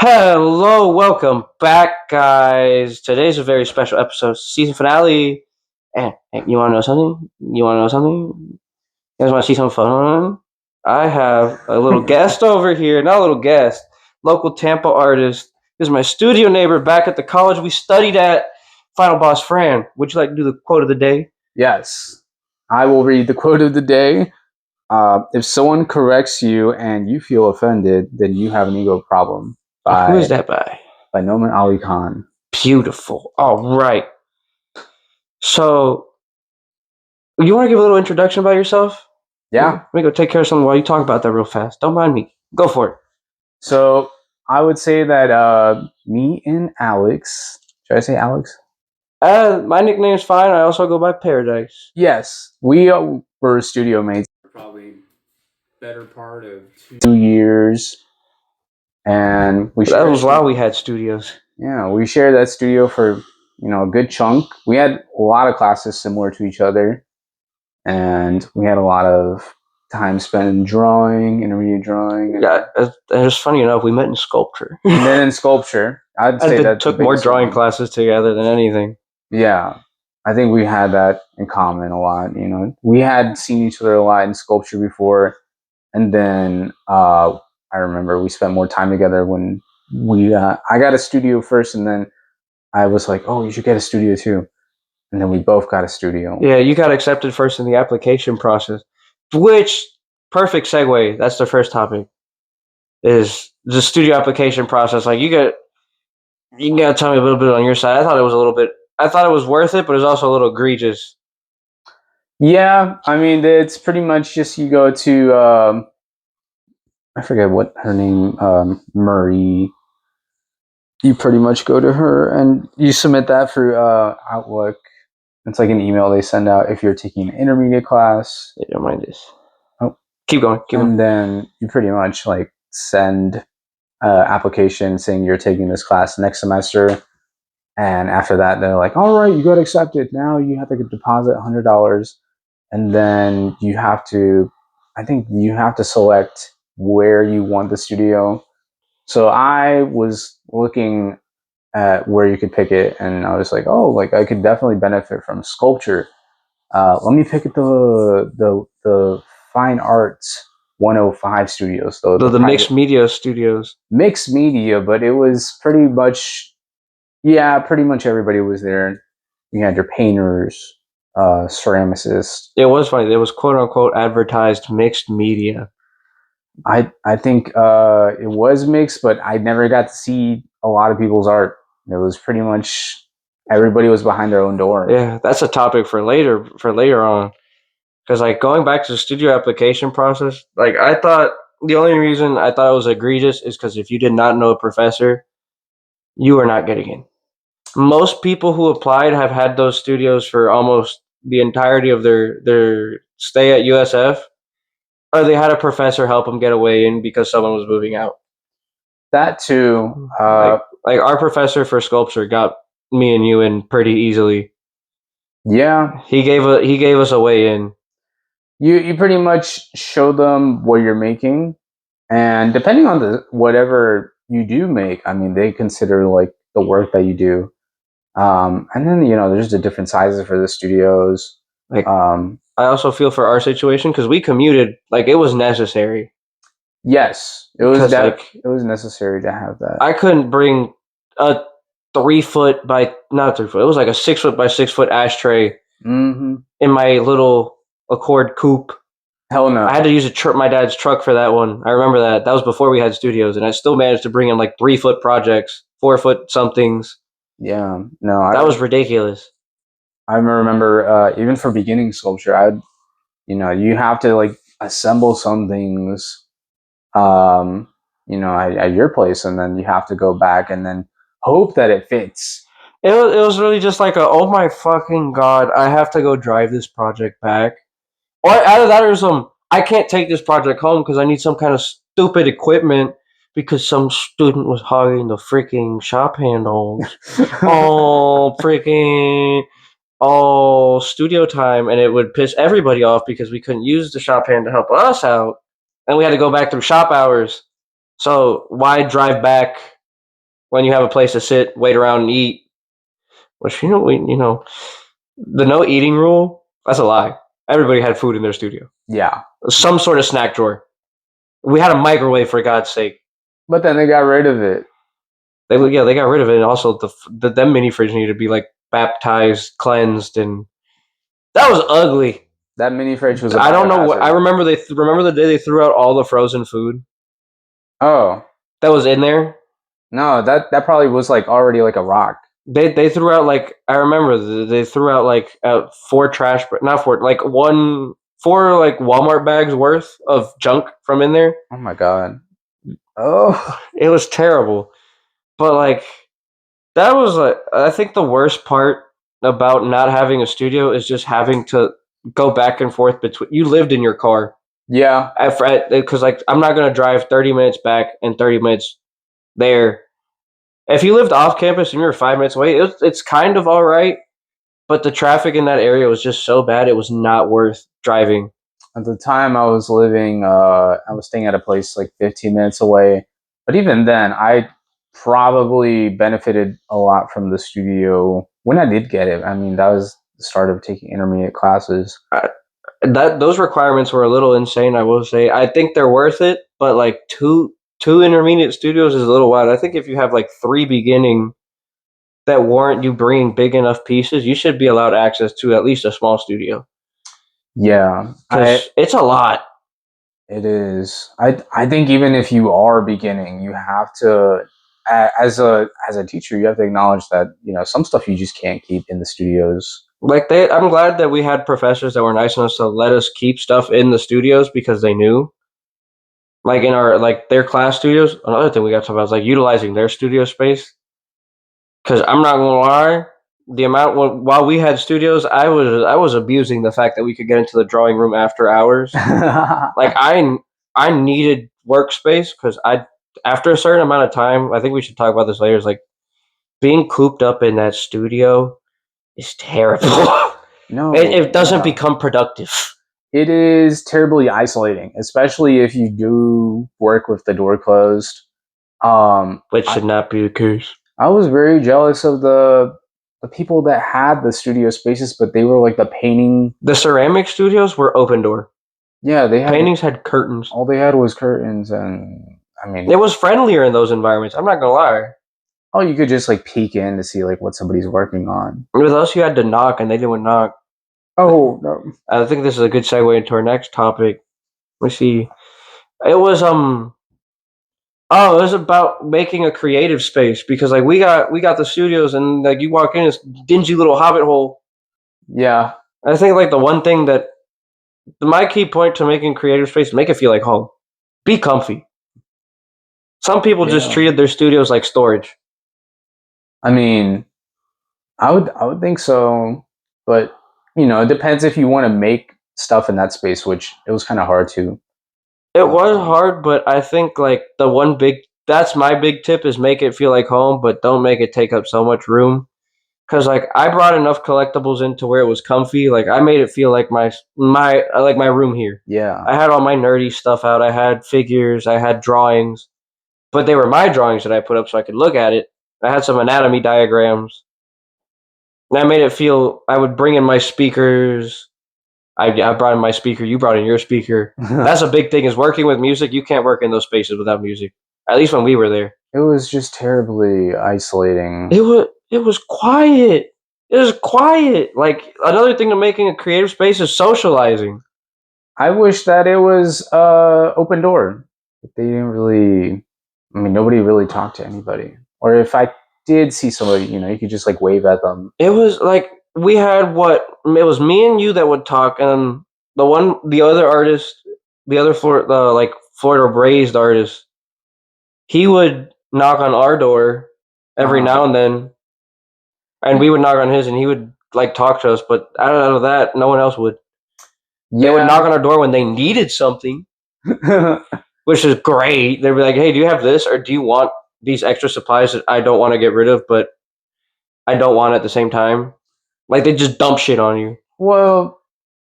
Hello, welcome back, guys. Today's a very special episode, season finale. And hey, you want to know something? You guys want to see some fun? I have a little guest over here. Not a little guest, local Tampa artist. This is my studio neighbor back at the college we studied at. Final Boss Fran, would you like to do the quote of the day? Yes, I will read the quote of the day. If someone corrects you and you feel offended, then you have an ego problem. Who is that by? By Noman Ali Khan. Beautiful. All right. So, you want to give a little introduction about yourself? Yeah. Let me go take care of something while you talk about that real fast. Don't mind me. Go for it. So I would say that me and Alex. Should I say Alex? My nickname's fine. I also go by Paradise. Yes, we were studio mates. Probably better part of 2 years, and That was while we had studios. Yeah, we shared that studio for a good chunk. We had a lot of classes similar to each other, and we had a lot of time spent in drawing, intermediate drawing. Yeah, it's funny enough, we met in sculpture. And then in sculpture, I'd say that took more drawing classes together than anything. Yeah, I think we had that in common a lot. We had seen each other a lot in sculpture before, and then I remember we spent more time together when I got a studio first, and then I was like, "Oh, you should get a studio too." And then we both got a studio. Yeah, you got accepted first in the application process, which, perfect segue. That's the first topic, is the studio application process. Like, you gotta tell me a little bit on your side. I thought it was worth it, but it was also a little egregious. Yeah, I mean, it's pretty much just you go to, I forget what her name, Murray. You pretty much go to her and you submit that through Outlook. It's like an email they send out if you're taking an intermediate class. Yeah, don't mind this. Oh, keep going. And then you pretty much like send application saying you're taking this class next semester. And after that, they're like, all right, you got accepted. Now you have to deposit $100. And then I think you have to select where you want the studio. So I was looking at where you could pick it, and I was like, oh, like I could definitely benefit from sculpture. Let me pick the Fine Arts 105 studios, though. The mixed media studios. Mixed media, but it was pretty much everybody was there. You had your painters, ceramicists. It was funny. It was quote unquote advertised mixed media. I think it was mixed, but I never got to see a lot of people's art. It was pretty much everybody was behind their own door. Yeah, that's a topic for later on. Because like going back to the studio application process, like I thought the only reason I thought it was egregious is because if you did not know a professor, you are not getting in. Most people who applied have had those studios for almost the entirety of their stay at USF, or they had a professor help them get a way in because someone was moving out. That too. Like our professor for sculpture got me and you in pretty easily. Yeah, he gave us a way in. You pretty much show them what you're making, and depending on whatever you do make, I mean, they consider like the work that you do. And then there's the different sizes for the studios. Like, I also feel for our situation because we commuted. Like, it was necessary. Yes, it was necessary to have that. I couldn't bring a 3 foot by not 3 foot. It was like a 6 foot by 6 foot ashtray in my little Accord coupe. Hell no! I had to use my dad's truck for that one. I remember that. That was before we had studios, and I still managed to bring in like 3 foot projects, 4 foot somethings. Yeah, no, that was ridiculous. I remember even for beginning sculpture, you have to like assemble some things, at your place, and then you have to go back and then hope that it fits. It was really just like oh my fucking god, I have to go drive this project back. Or either that or I can't take this project home because I need some kind of stupid equipment because some student was hogging the freaking shop handles. Studio time, and it would piss everybody off because we couldn't use the shop hand to help us out, and we had to go back through shop hours. So why drive back when you have a place to sit, wait around, and eat. Which the no eating rule. That's a lie. Everybody had food in their studio. Yeah, Some sort of snack drawer. We had a microwave for God's sake. but then they got rid of it. They got rid of it. And also, them mini fridge needed to be like baptized, cleansed, and that was ugly. That mini fridge was. I don't know what. I remember remember the day they threw out all the frozen food. Oh that was in there. No, that probably was like already like a rock. They threw out like I remember they threw out like four trash, but not four, like four like Walmart bags worth of junk from in there. Oh my god! Oh, it was terrible. But like that was like I think the worst part about not having a studio is just having to go back and forth between. You lived in your car. Yeah, because like I'm not gonna drive 30 minutes back and 30 minutes there. If you lived off campus and you were 5 minutes away, it's kind of all right. But the traffic in that area was just so bad; it was not worth driving. At the time I was living, I was staying at a place like 15 minutes away. But even then, I probably benefited a lot from the studio when I did get it. I mean, that was the start of taking intermediate classes. Those requirements were a little insane. I will say. I think they're worth it, but like two intermediate studios is a little wild. I think if you have like 3 beginning that warrant you bringing big enough pieces, you should be allowed access to at least a small studio. Yeah, it's a lot. It is. I think even if you are beginning, you have to, as a teacher, you have to acknowledge that some stuff you just can't keep in the studios. Like I'm glad that we had professors that were nice enough to let us keep stuff in the studios because they knew. Like in our their class studios. Another thing we got to talk about is like utilizing their studio space. Because I'm not gonna lie, the amount while we had studios, I was abusing the fact that we could get into the drawing room after hours. Like I needed workspace because after a certain amount of time, I think we should talk about this later. Is like being cooped up in that studio is terrible. No, it doesn't become productive. It is terribly isolating, especially if you do work with the door closed. Which should not be the case. I was very jealous of the people that had the studio spaces, but they were like the painting. The ceramic studios were open door. Yeah, they had paintings had curtains. All they had was curtains, and I mean, it was friendlier in those environments. I'm not gonna lie. Oh, you could just like peek in to see like what somebody's working on. With us, you had to knock, and they didn't knock. Oh no! I think this is a good segue into our next topic. Let me see. It was Oh, it was about making a creative space because like we got the studios and like you walk in, it's dingy little hobbit hole. Yeah. I think like the one thing that my key point to making creative space, make it feel like home. Be comfy. Some people just treated their studios like storage. I mean, I would think so, but it depends if you want to make stuff in that space, which it was kind of hard to. It was hard, but I think like that's my big tip is make it feel like home, but don't make it take up so much room. Cause like I brought enough collectibles into where it was comfy. Like I made it feel like my room here. Yeah. I had all my nerdy stuff out. I had figures. I had drawings, but they were my drawings that I put up so I could look at it. I had some anatomy diagrams. And I made it feel. I would bring in my speakers. I brought in my speaker. You brought in your speaker. That's a big thing. Is working with music. You can't work in those spaces without music. At least when we were there. It was just terribly isolating. It was quiet. It was quiet. Like another thing to making a creative space is socializing. I wish that it was open door. But they didn't really. I mean, nobody really talked to anybody. Or if I did see somebody, you could just like wave at them. It was like we had it was me and you that would talk, and the other artist, the other Florida Braised artist, he would knock on our door every now and then, and we would knock on his, and he would like talk to us. But out of that, no one else would. Yeah. They would knock on our door when they needed something, which is great. They'd be like, "Hey, do you have this, or do you want these extra supplies that I don't want to get rid of, but I don't want at the same time?" Like they just dump shit on you. Well,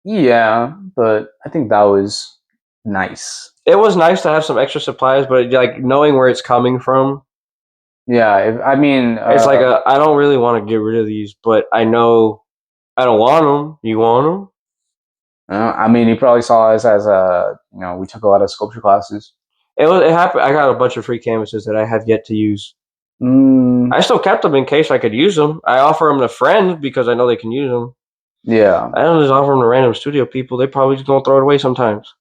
yeah, but I think that was nice. It was nice to have some extra supplies, but like knowing where it's coming from, Yeah, I mean, It's like I don't really want to get rid of these, but I know I don't want them. You want them? I mean, he probably saw us as we took a lot of sculpture classes. It happened. I got a bunch of free canvases that I have yet to use. Mm, I still kept them in case I could use them. I offer them to friends because I know they can use them. yeah, I don't just offer them to random studio people. They probably just gonna throw it away sometimes.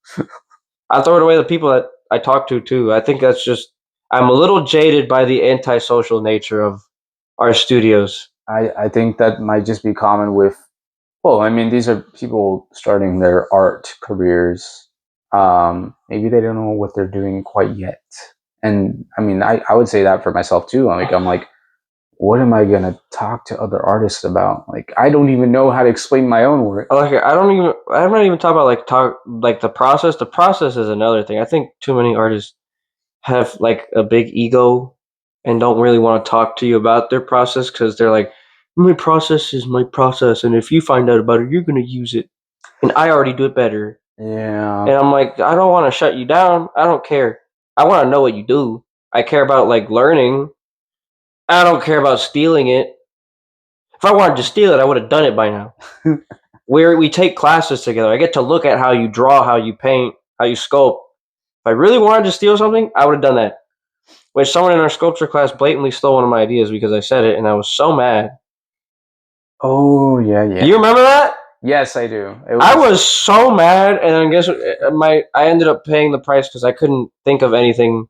I throw it away to people that I talk to too. I think that's just I'm a little jaded by the antisocial nature of our studios. I think that might just be common with. Well, I mean, these are people starting their art careers. Maybe they don't know what they're doing quite yet. And I mean, I would say that for myself too. I'm like, what am I gonna talk to other artists about? Like, I don't even know how to explain my own work. Like I'm not even talking about like the process. The process is another thing. I think too many artists have like a big ego and don't really want to talk to you about their process because they're like, my process is my process, and if you find out about it, you're gonna use it, and I already do it better. Yeah. And I'm like, I don't want to shut you down. I don't care. I want to know what you do. I care about like learning. I don't care about stealing it. If I wanted to steal it, I would have done it by now. We take classes together. I get to look at how you draw, how you paint, how you sculpt. If I really wanted to steal something, I would have done that. Which someone in our sculpture class blatantly stole one of my ideas because I said it, and I was so mad. Oh yeah, yeah. You remember that? Yes, I do. I was so mad, and I guess I ended up paying the price because I couldn't think of anything.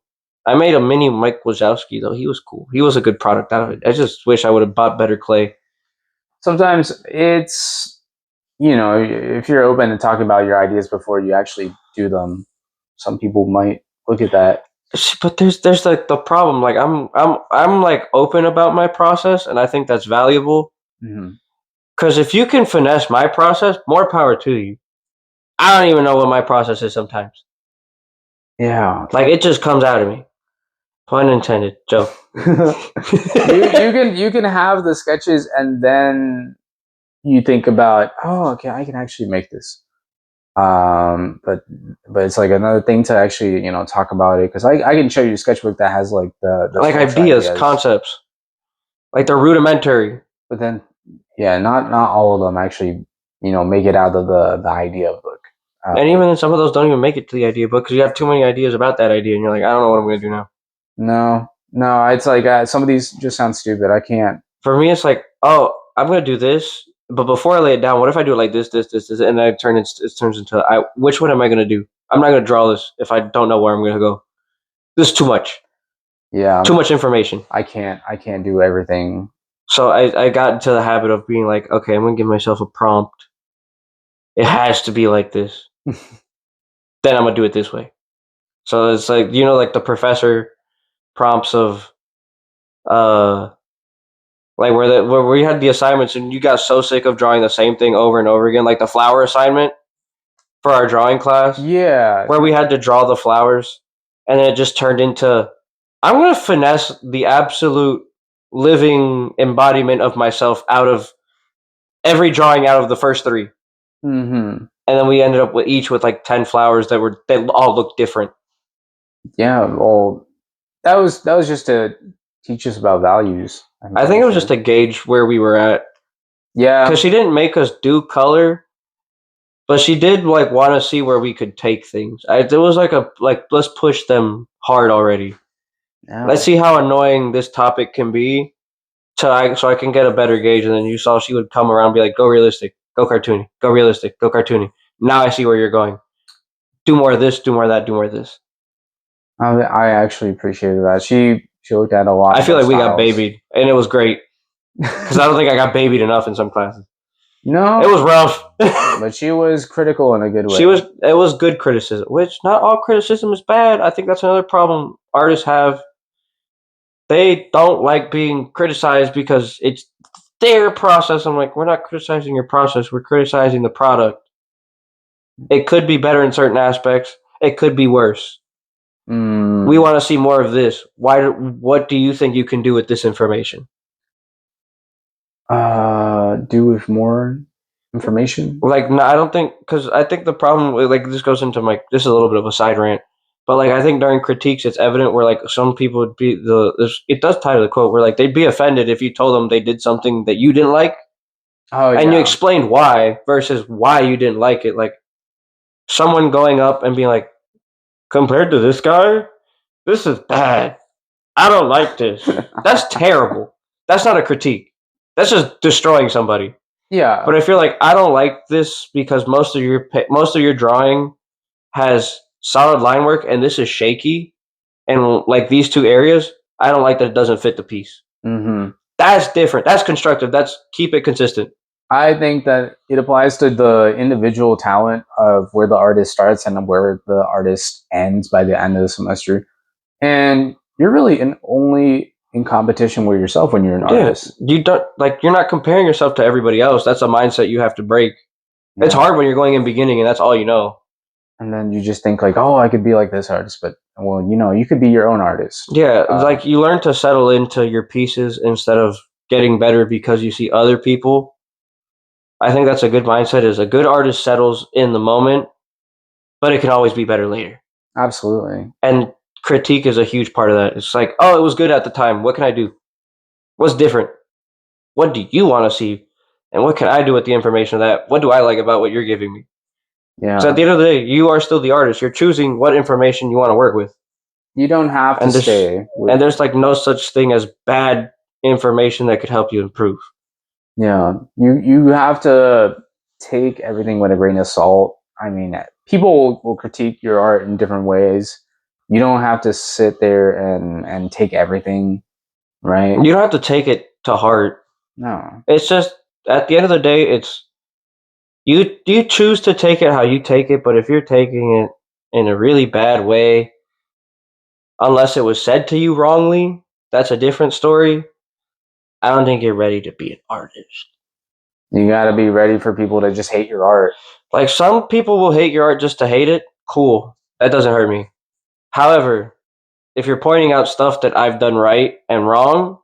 I made a mini Mike Wazowski though. He was cool. He was a good product out of it. I just wish I would have bought better clay. Sometimes it's if you're open to talking about your ideas before you actually do them, some people might look at that. But there's like the problem. Like I'm like open about my process, and I think that's valuable. Mm-hmm. Because if you can finesse my process, more power to you. I don't even know what my process is sometimes. Yeah, Like it just comes out of me. Pun intended, joke. you can have the sketches and then you think about, oh, okay, I can actually make this. But it's like another thing to actually talk about it because I can show you a sketchbook that has like the like ideas, concepts, like they're rudimentary. but then yeah, not all of them actually make it out of the idea book. And even then, some of those don't even make it to the idea book because you have too many ideas about that idea, and you're like, I don't know what I'm going to do now. No, it's like some of these just sound stupid. I can't. For me, it's like, oh, I'm going to do this, but before I lay it down, what if I do it like this, and then it turns into which one am I going to do? I'm not going to draw this if I don't know where I'm going to go. This is too much. Yeah, too much information. I can't do everything. So I got into the habit of being like, okay, I'm going to give myself a prompt. It has to be like this. Then I'm going to do it this way. So it's like, like the professor prompts of like where we had the assignments and you got so sick of drawing the same thing over and over again, like the flower assignment for our drawing class. Yeah, where we had to draw the flowers, and then it just turned into I'm gonna finesse the absolute living embodiment of myself out of every drawing out of the first three. Mm-hmm. And then we ended up with like 10 flowers they all looked different. Yeah, well, that was just to teach us about values. I think it was just to gauge where we were at. Yeah, because she didn't make us do color, but she did like want to see where we could take things. It was like let's push them hard already. yeah. Let's see how annoying this topic can be, so I can get a better gauge. And then you saw she would come around and be like, "Go realistic, go cartoony, go realistic, go cartoony." Now I see where you're going. Do more of this, do more of that, do more of this. I actually appreciated that. She looked at a lot. I feel like we got babied, and it was great because I don't think I got babied enough in some classes. No, it was rough, but she was critical in a good way. It was good criticism, which not all criticism is bad. I think that's another problem artists have. They don't like being criticized because it's their process. I'm like, we're not criticizing your process. We're criticizing the product. It could be better in certain aspects. It could be worse. We want to see more of this. What do you think you can do with this information? Do with more information? Like, no, I don't think, because I think the problem, like, this goes into this is a little bit of a side rant. But like I think during critiques, it's evident where like some people would be it does tie to the quote where like they'd be offended if you told them they did something that you didn't like Oh and you yeah. explained why versus why you didn't like it. Like someone going up and being like, compared to this guy, this is bad. I don't like this. That's terrible. That's not a critique. That's just destroying somebody. Yeah. But I feel like I don't like this because most of your drawing has solid line work and this is shaky and like these two areas, I don't like that it doesn't fit the piece. Hmm. That's different. That's constructive. That's keep it consistent. I think that it applies to the individual talent of where the artist starts and where the artist ends by the end of the semester. And you're really only in competition with yourself when you're an Yeah, artist. you don't like you're not comparing yourself to everybody else. That's a mindset you have to break. It's Yeah. hard when you're going in beginning and that's all you know. And then you just think like, oh, I could be like this artist, but well, you could be your own artist. Yeah, like you learn to settle into your pieces instead of getting better because you see other people. I think that's a good mindset is a good artist settles in the moment, but it can always be better later. Absolutely. And critique is a huge part of that. It's like, oh, it was good at the time. What can I do? What's different? What do you want to see? And what can I do with the information of that? What do I like about what you're giving me? Yeah. So at the end of the day, you are still the artist. You're choosing what information you want to work with. You don't have to And stay. and there's like no such thing as bad information that could help you improve. Yeah, you have to take everything with a grain of salt. I mean, people will critique your art in different ways. You don't have to sit there and take everything, right? You don't have to take it to heart. No. It's just at the end of the day, it's you choose to take it how you take it. But if you're taking it in a really bad way, unless it was said to you wrongly, that's a different story. I don't think you're ready to be an artist. You got to be ready for people to just hate your art. Like some people will hate your art just to hate it. Cool. That doesn't hurt me. However, if you're pointing out stuff that I've done right and wrong,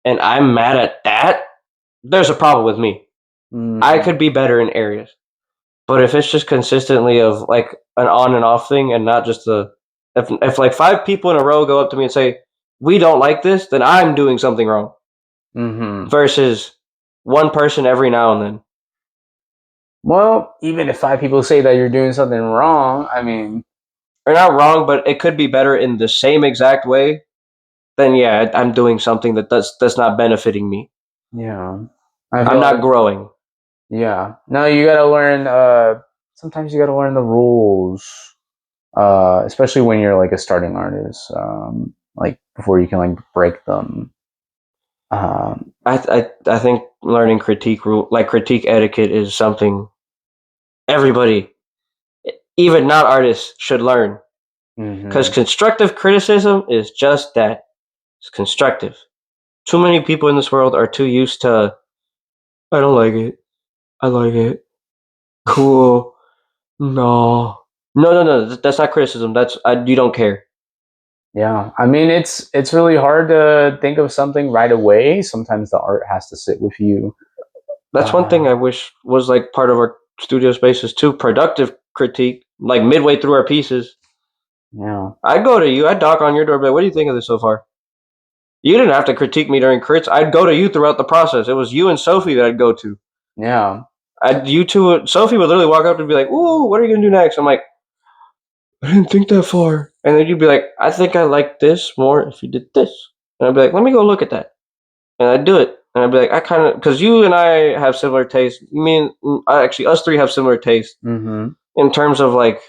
and I'm mad at that, there's a problem with me. I could be better in areas. But if it's just consistently of like an on and off thing and not just the if like 5 people in a row go up to me and say, we don't like this, then I'm doing something wrong. Mm-hmm. Versus one person every now and then. Well, even if 5 people say that you're doing something wrong, I mean, or not wrong, but it could be better in the same exact way, then yeah, I'm doing something that's not benefiting me. yeah, I'm not growing. Yeah, no, you gotta learn. Sometimes you gotta learn the rules, especially when you're like a starting artist. Like before you can like break them. I think learning critique etiquette is something everybody, even not artists, should learn. Because constructive criticism is just that. It's constructive. Too many people in this world are too used to, I don't like it. I like it. Cool. No. No. That's not criticism. You don't care. Yeah, I mean it's really hard to think of something right away. Sometimes the art has to sit with you. That's one thing I wish was like part of our studio spaces too. Productive critique, like midway through our pieces. Yeah. I'd go to you. I'd knock on your door. But what do you think of this so far? You didn't have to critique me during crits. I'd go to you throughout the process. It was you and Sophie that I'd go to. Yeah. You two. Sophie would literally walk up and be like, "Ooh, what are you gonna do next?" I'm like, I didn't think that far. And then you'd be like, I think I like this more if you did this. And I'd be like, let me go look at that. And I'd do it. And I'd be like, I kind of, because you and I have similar tastes. You mean, actually, us three have similar tastes in terms of like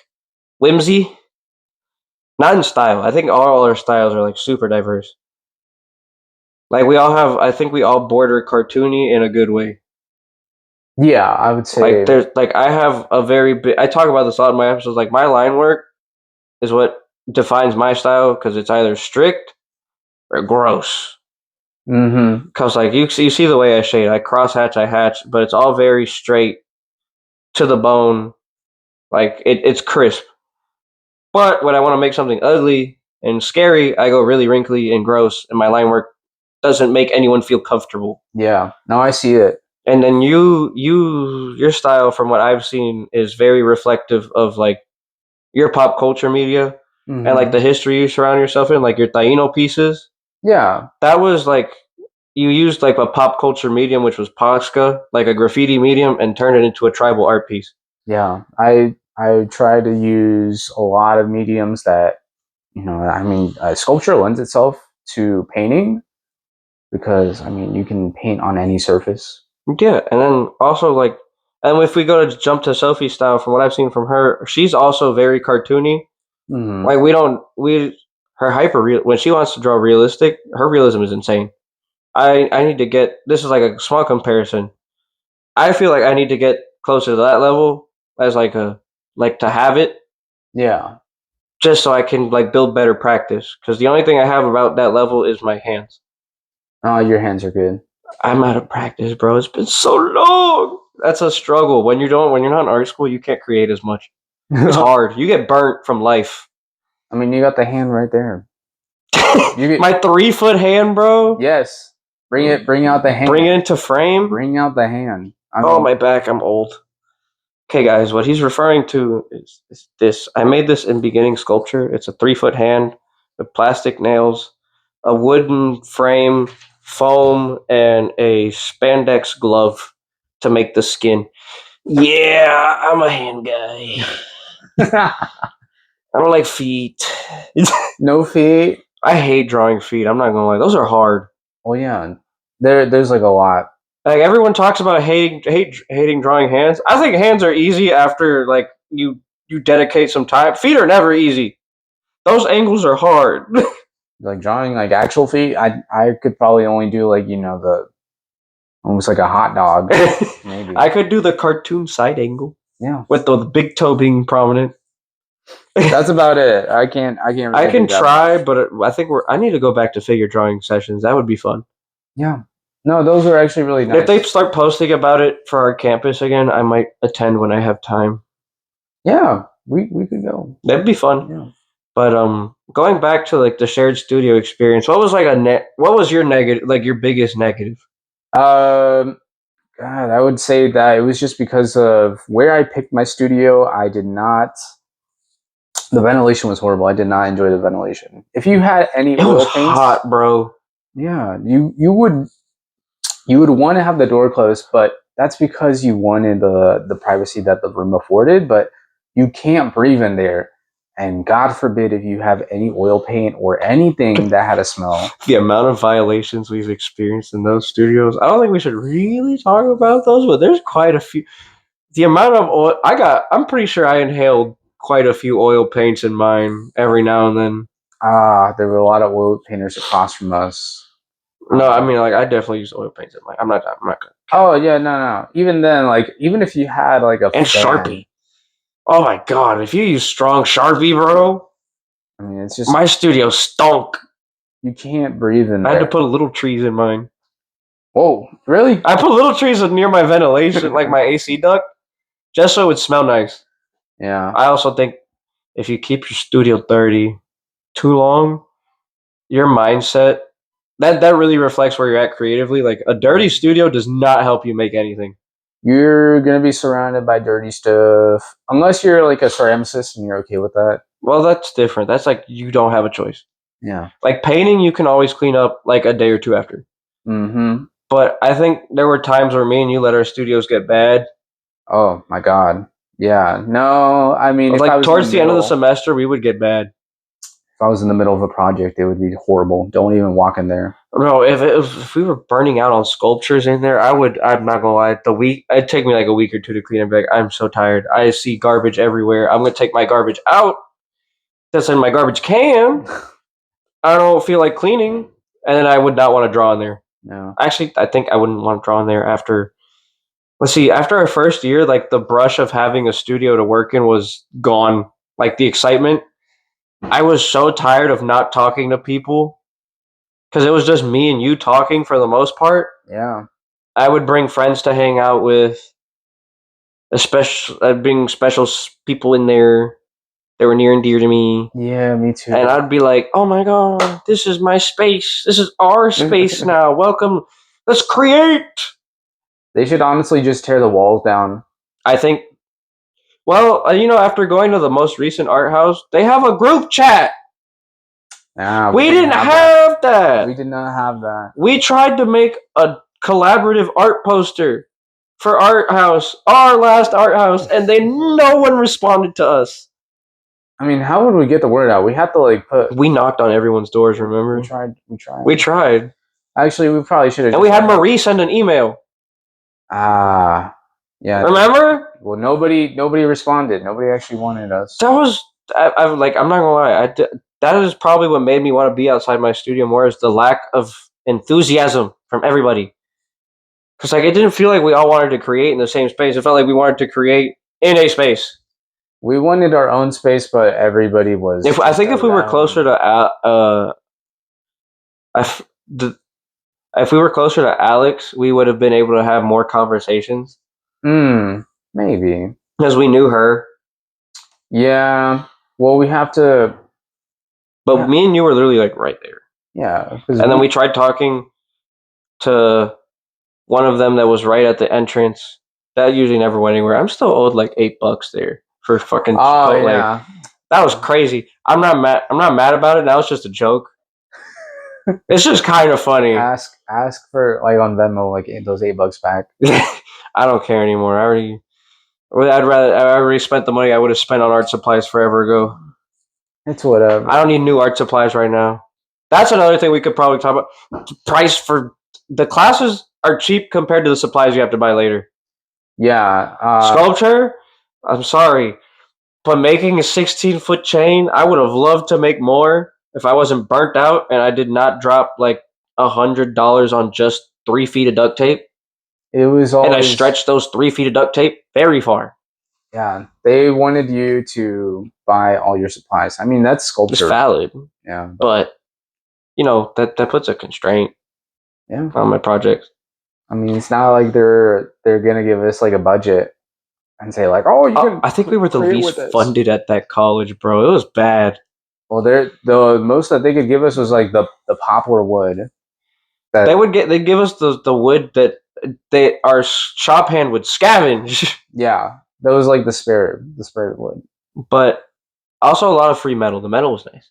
whimsy, not in style. I think all our styles are like super diverse. Like I think we all border cartoony in a good way. Yeah, I would say. Like I have a very big, I talk about this a lot in my episodes. Like my line work is what defines my style because it's either strict or gross. Because like you see the way I shade, I cross hatch, I hatch, but it's all very straight to the bone. Like it's crisp. But when I want to make something ugly and scary, I go really wrinkly and gross, and my line work doesn't make anyone feel comfortable. Yeah, no, I see it. And then your style, from what I've seen, is very reflective of like your pop culture media. and like the history you surround yourself in, like your Taino pieces. Yeah. That was like you used like a pop culture medium, which was Posca, like a graffiti medium, and turned it into a tribal art piece. Yeah. I try to use a lot of mediums that, I mean, sculpture lends itself to painting because, I mean, you can paint on any surface. Yeah, and then also like, and if we go to jump to Sophie style, from what I've seen from her, she's also very cartoony. Mm-hmm. Like we her hyper real when she wants to draw realistic, her realism is insane. I need to get this is like a small comparison. I feel like I need to get closer to that level as like to have it Yeah. just so I can like build better practice. Because the only thing I have about that level is my hands. Oh, your hands are good. I'm out of practice, bro. It's been so long. That's a struggle. When you're not in art school, you can't create as much. It's hard. You get burnt from life. I mean, you got the hand right there. My 3-foot hand, bro. Yes. Bring out the hand. Bring it into frame. Bring out the hand. Oh, my back. I'm old. Okay, guys, what he's referring to is this. I made this in beginning sculpture. It's a 3-foot hand with plastic nails, a wooden frame, foam, and a spandex glove to make the skin. Yeah, I'm a hand guy. I don't like feet. No feet. I hate drawing feet. I'm not gonna lie; those are hard. Oh yeah, there's like a lot. Like everyone talks about hating drawing hands. I think hands are easy after like you dedicate some time. Feet are never easy. Those angles are hard. Like drawing like actual feet, I could probably only do like the almost like a hot dog. Maybe I could do the cartoon side angle. Yeah, with the big toe being prominent. That's about it. I can't. Really I can try, but I think I need to go back to figure drawing sessions. That would be fun. Yeah. No, those are actually really nice. If they start posting about it for our campus again, I might attend when I have time. Yeah, we could go. That'd be fun. Yeah. But going back to like the shared studio experience, what was like what was your negative, like your biggest negative? God, I would say that it was just because of where I picked my studio. I did not. The ventilation was horrible. I did not enjoy the ventilation. If you had any oil paints, hot, bro. Yeah, you would want to have the door closed, but that's because you wanted the privacy that the room afforded. But you can't breathe in there. And God forbid if you have any oil paint or anything that had a smell. The amount of violations we've experienced in those studios, I don't think we should really talk about those, but there's quite a few. The amount of oil I'm pretty sure I inhaled quite a few oil paints in mine every now and then. There were a lot of oil painters across from us. No, I mean, like, I definitely use oil paints in mine. I'm not gonna. Oh, yeah, no. Even then, like, even if you had, like, a And fan, Sharpie. Oh my god, if you use strong Sharpie, bro. I mean, it's just. My studio stunk. You can't breathe in there. I had to put little trees in mine. Whoa, really? I put little trees near my ventilation, like my AC duct, just so it would smell nice. Yeah. I also think if you keep your studio dirty too long, your mindset, that really reflects where you're at creatively. Like, a dirty studio does not help you make anything. You're going to be surrounded by dirty stuff. Unless you're like a ceramicist and you're okay with that. Well, that's different. That's like you don't have a choice. Yeah. Like painting, you can always clean up like a day or two after. Mm-hmm. But I think there were times where me and you let our studios get bad. Oh, my God. Yeah. No, I mean, if like I was towards the end of the semester, we would get bad. If I was in the middle of a project, it would be horrible. Don't even walk in there. No, if we were burning out on sculptures in there, I'm not gonna lie. It'd take me like a week or two to clean up. Like, I'm so tired. I see garbage everywhere. I'm gonna take my garbage out. That's in my garbage can. I don't feel like cleaning, and then I would not want to draw in there. No. Actually, I think I wouldn't want to draw in there after. Let's see. After our first year, like the brush of having a studio to work in was gone. Like the excitement. I was so tired of not talking to people because it was just me and you talking for the most part. Yeah. I would bring friends to hang out with, especially I'd bring special people in there that were near and dear to me. Yeah, me too. And I'd be like, "Oh my god, this is my space. This is our space now. Welcome. Let's create." They should honestly just tear the walls down. I think Well, after going to the most recent art house, they have a group chat. Nah, We didn't have that. We did not have that. We tried to make a collaborative art poster for Art House, our last Art House, and no one responded to us. I mean, how would we get the word out? We had to like put. We knocked on everyone's doors. Remember? We tried. Actually, we probably should have. And we had Marie send an email. Yeah. Remember? Well, nobody responded. Nobody actually wanted us. That was. I'm not gonna lie. That is probably what made me want to be outside my studio more, is the lack of enthusiasm from everybody. Because it didn't feel like we all wanted to create in the same space. It felt like we wanted to create in a space. We wanted our own space, but everybody was. I think if we were closer to if we were closer to Alex, we would have been able to have more conversations. Maybe because we knew her. Yeah. Well, we have to. But me and you were literally like right there. Yeah. And then we tried talking to one of them that was right at the entrance. That usually never went anywhere. I'm still owed like $8 there for fucking Chipotle. Yeah. That was crazy. I'm not mad about it. That was just a joke. It's just kind of funny. Ask for like on Venmo like those $8 back. I don't care anymore. I already spent the money I would have spent on art supplies forever ago. It's whatever. I don't need new art supplies right now. That's another thing we could probably talk about. Price for the classes are cheap compared to the supplies you have to buy later. Yeah. Sculpture, I'm sorry, but making a 16-foot chain, I would have loved to make more if I wasn't burnt out and I did not drop like $100 on just 3 feet of duct tape. It was always, and I stretched those 3 feet of duct tape very far. Yeah, they wanted you to buy all your supplies. I mean, that's sculpture. It's valid. Yeah, but that puts a constraint. Yeah. On my project. I mean, it's not like they're gonna give us like a budget and say like, oh, you can. I think we were the least funded at that college, bro. It was bad. Well, the most that they could give us was like the poplar wood. They'd give us the wood that our shop hand would scavenge. Yeah, that was like the spare wood. But also a lot of free metal. The metal was nice.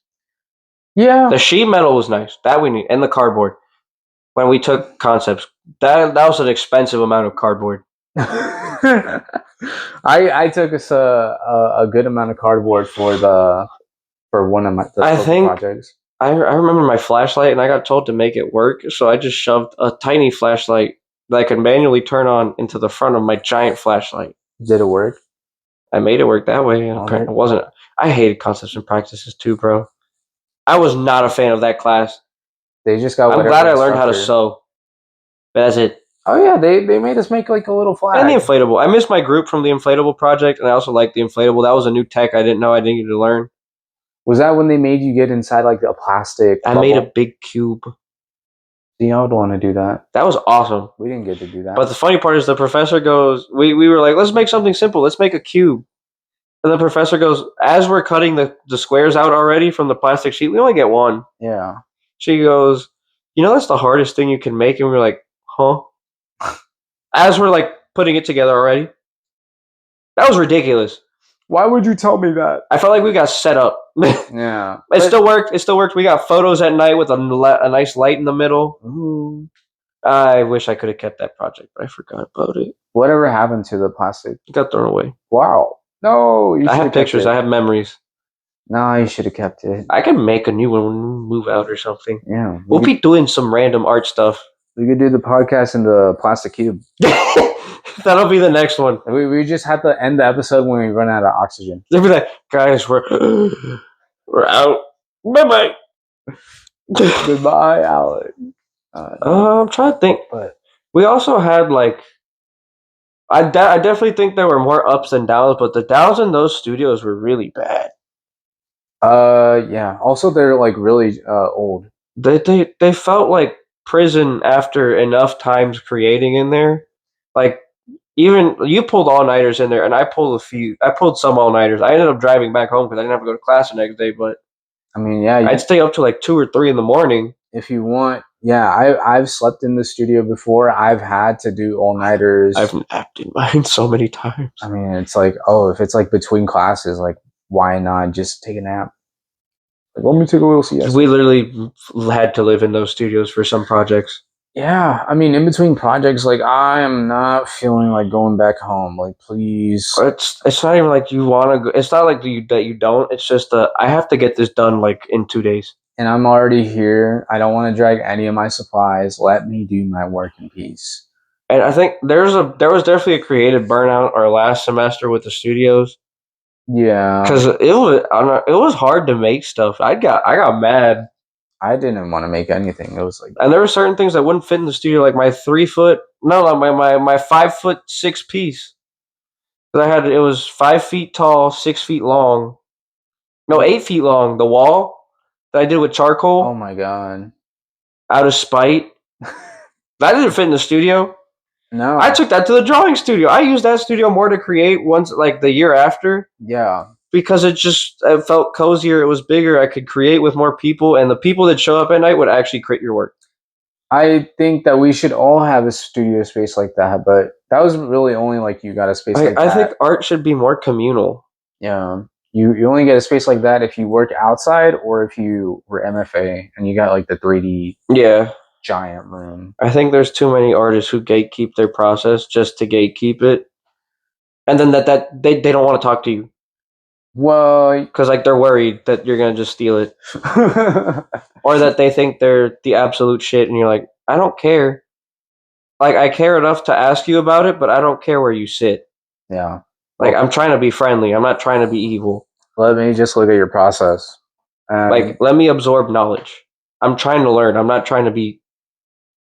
Yeah, the sheet metal was nice. That we need, and the cardboard. When we took concepts, that was an expensive amount of cardboard. I took us a good amount of cardboard for one of my projects. I remember my flashlight, and I got told to make it work, so I just shoved a tiny flashlight that I could manually turn on into the front of my giant flashlight. Did it work? I made it work that way. It wasn't. I hated concepts and practices too, bro. I was not a fan of that class. They just got. I'm glad I learned how to sew. But that's it. Oh yeah, they made us make like a little flag. And the inflatable. I missed my group from the inflatable project, and I also liked the inflatable. That was a new tech I didn't know I needed to learn. Was that when they made you get inside like a plastic? I made a big cube. Y'all don't want to do that. That was awesome. We didn't get to do that. But the funny part is the professor goes, we were like, let's make something simple. Let's make a cube. And the professor goes, as we're cutting the squares out already from the plastic sheet, we only get one. Yeah. She goes, that's the hardest thing you can make. And we're like, huh? As we're like putting it together already. That was ridiculous. Why would you tell me that? I felt like we got set up. Yeah. It still worked. We got photos at night with a nice light in the middle. Ooh. I wish I could have kept that project, but I forgot about it. Whatever happened to the plastic? It got thrown away. Wow. No, I have pictures. I have memories. No, you should have kept it. I can make a new one when we move out or something. Yeah. We'll be doing some random art stuff. We could do the podcast in the plastic cube. That'll be the next one. We just have to end the episode when we run out of oxygen. They'll be like, guys, we're out. Bye-bye. Goodbye, Alex. I'm trying to think. But we also had like, I definitely think there were more ups and downs, but the downs in those studios were really bad. Yeah. Also, they're like really old. They felt like prison after enough times creating in there. Like, even you pulled all-nighters in there, and I pulled some all-nighters. I ended up driving back home because I didn't have to go to class the next day, but I mean, yeah, I'd stay up to like 2 or 3 in the morning. If you want, Yeah, I've slept in the studio before. I've had to do all nighters. I've napped in mine so many times. I mean, it's like, oh, if it's like between classes, like why not just take a nap? Like, let me take a little siesta. We literally had to live in those studios for some projects. Yeah, I mean, in between projects, like I am not feeling like going back home. Like, please. It's not even like you want to go. It's not like that you don't. It's just I have to get this done like in 2 days. And I'm already here. I don't want to drag any of my supplies. Let me do my work in peace. And I think there was definitely a creative burnout our last semester with the studios Yeah, because it was hard to make stuff. I got mad, I didn't want to make anything. It was like, and there were certain things that wouldn't fit in the studio, like my 3 foot, no, my 5'6" piece. That I had it was 5 feet tall, 6 feet long, no 8 feet long. The wall that I did with charcoal oh my god. out of spite. That didn't fit in the studio. No. I took that to the drawing studio. I used that studio more to create once, like the year after, Yeah. because it felt cozier. It was bigger. I could create with more people, and the people that show up at night would actually create your work. I think that we should all have a studio space like that, but that was really only like you got a space like I that. think art should be more communal. Yeah. You only get a space like that if you work outside or if you were MFA and you got like the 3D Yeah, giant room. I think there's too many artists who gatekeep their process just to gatekeep it, and then that they don't want to talk to you Well, because like they're worried that you're gonna just steal it, or that they think they're the absolute shit, and you're like, I don't care. Like I care enough to ask you about it, but I don't care where you sit. yeah. Like I'm trying to be friendly. I'm not trying to be evil. Let me just look at your process. Like let me absorb knowledge. I'm trying to learn. I'm not trying to be